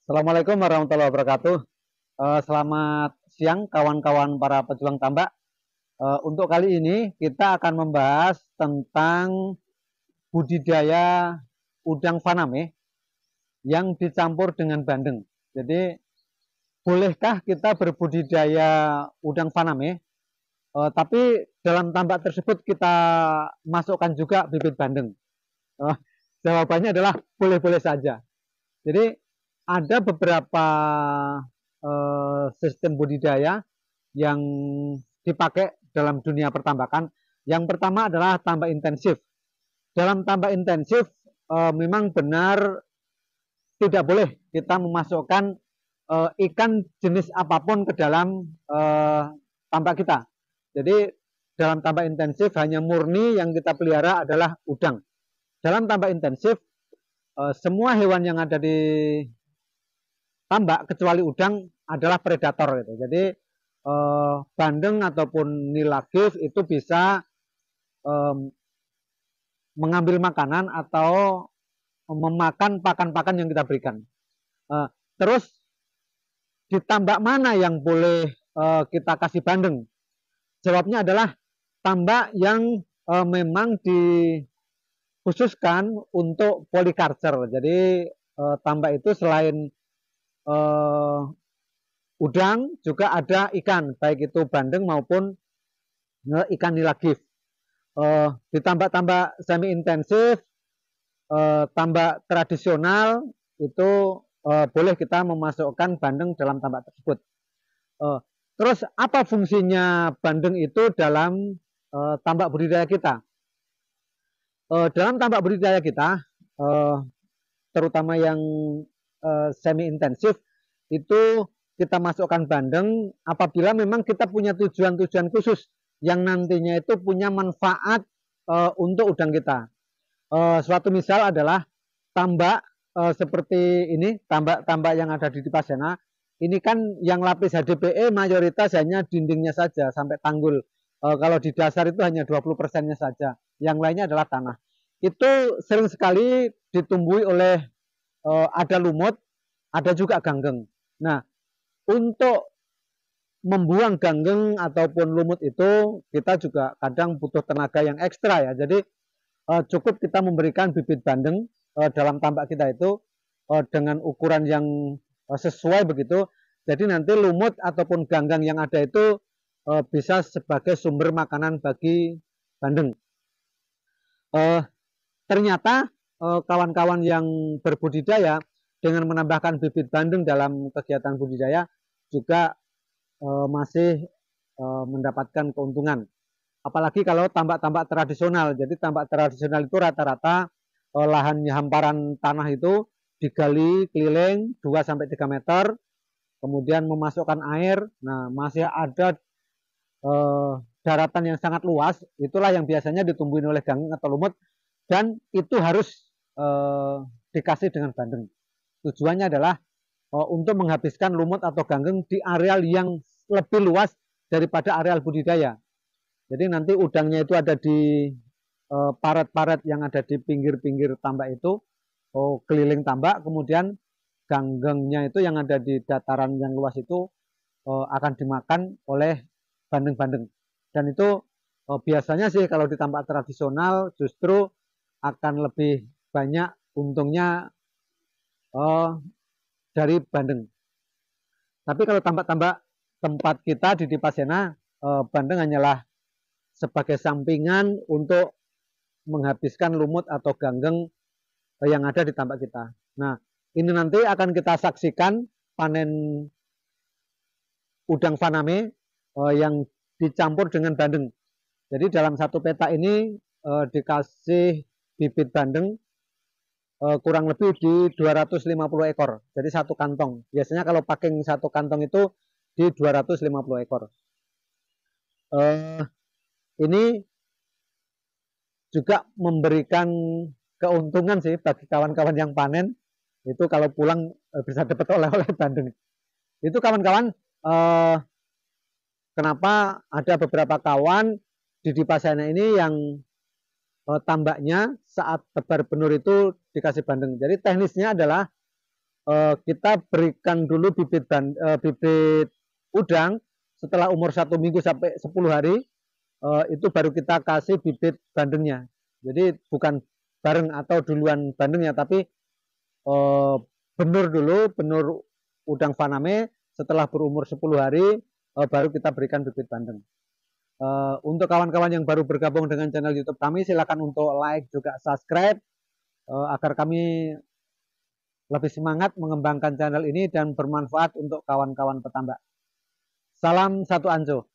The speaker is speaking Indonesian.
Assalamualaikum warahmatullahi wabarakatuh. Selamat siang kawan-kawan para pejuang tambak. Untuk kali ini kita akan membahas tentang budidaya udang faname yang dicampur dengan bandeng. Jadi bolehkah kita berbudidaya udang faname, tapi dalam tambak tersebut kita masukkan juga bibit bandeng? Jawabannya adalah boleh-boleh saja. Jadi ada beberapa sistem budidaya yang dipakai dalam dunia pertambakan. Yang pertama adalah tambak intensif. Dalam tambak intensif memang benar tidak boleh kita memasukkan ikan jenis apapun ke dalam tambak kita. Jadi dalam tambak intensif hanya murni yang kita pelihara adalah udang. Dalam tambak intensif semua hewan yang ada di tambak kecuali udang adalah predator gitu. Jadi bandeng ataupun nilagif itu bisa mengambil makanan atau memakan pakan-pakan yang kita berikan. Terus di tambak mana yang boleh kita kasih bandeng? Jawabnya adalah tambak yang memang dikhususkan untuk polyculture. Jadi tambak itu selain udang juga ada ikan, baik itu bandeng maupun ikan nilagif. Di tambak-tambak semi intensif, tambak tradisional itu boleh kita memasukkan bandeng dalam tambak tersebut. Terus apa fungsinya bandeng itu dalam tambak budidaya kita? Dalam tambak budidaya kita, terutama yang semi intensif, itu kita masukkan bandeng apabila memang kita punya tujuan-tujuan khusus yang nantinya itu punya manfaat untuk udang kita. Suatu misal adalah tambak seperti ini, tambak-tambak yang ada di Dipasena. Ini kan yang lapis HDPE mayoritas hanya dindingnya saja sampai tanggul. Kalau di dasar itu hanya 20%-nya saja. Yang lainnya adalah tanah. Itu sering sekali ditumbuhi oleh ada lumut, ada juga ganggeng. Nah, untuk membuang ganggeng ataupun lumut itu kita juga kadang butuh tenaga yang ekstra ya. Jadi cukup kita memberikan bibit bandeng dalam tambak kita itu dengan ukuran yang sesuai begitu. Jadi nanti lumut ataupun ganggeng yang ada itu bisa sebagai sumber makanan bagi bandeng. Ternyata kawan-kawan yang berbudidaya dengan menambahkan bibit bandeng dalam kegiatan budidaya juga masih mendapatkan keuntungan. Apalagi kalau tambak-tambak tradisional. Jadi tambak tradisional itu rata-rata lahannya hamparan tanah itu digali keliling 2-3 meter, kemudian memasukkan air. Nah, masih ada daratan yang sangat luas, itulah yang biasanya ditumbuhin oleh ganggeng atau lumut, dan itu harus dikasih dengan bandeng. Tujuannya adalah untuk menghabiskan lumut atau ganggeng di areal yang lebih luas daripada areal budidaya. Jadi nanti udangnya itu ada di paret-paret yang ada di pinggir-pinggir tambak itu, keliling tambak, kemudian ganggengnya itu yang ada di dataran yang luas itu akan dimakan oleh bandeng-bandeng. Dan itu biasanya sih kalau di tambak tradisional justru akan lebih banyak untungnya dari bandeng. Tapi kalau tambak-tambak tempat kita di Dipasena, bandeng hanyalah sebagai sampingan untuk menghabiskan lumut atau ganggeng yang ada di tambak kita. Nah, ini nanti akan kita saksikan panen udang faname yang dicampur dengan bandeng. Jadi dalam satu peta ini dikasih bibit bandeng kurang lebih di 250 ekor. Jadi satu kantong. Biasanya kalau packing satu kantong itu di 250 ekor. Ini juga memberikan keuntungan sih bagi kawan-kawan yang panen. Itu kalau pulang bisa dapat oleh-oleh bandeng. Itu kawan-kawan, kenapa ada beberapa kawan di Dipasena ini yang tambaknya saat tebar benur itu dikasih bandeng. Jadi teknisnya adalah kita berikan dulu bibit udang setelah umur 1 minggu sampai 10 hari, itu baru kita kasih bibit bandengnya. Jadi bukan bareng atau duluan bandengnya, tapi benur dulu, benur udang faname. Setelah berumur 10 hari baru kita berikan bibit bandeng. Untuk kawan-kawan yang baru bergabung dengan channel YouTube kami, silakan untuk like juga subscribe agar kami lebih semangat mengembangkan channel ini dan bermanfaat untuk kawan-kawan petambak. Salam satu Anjo.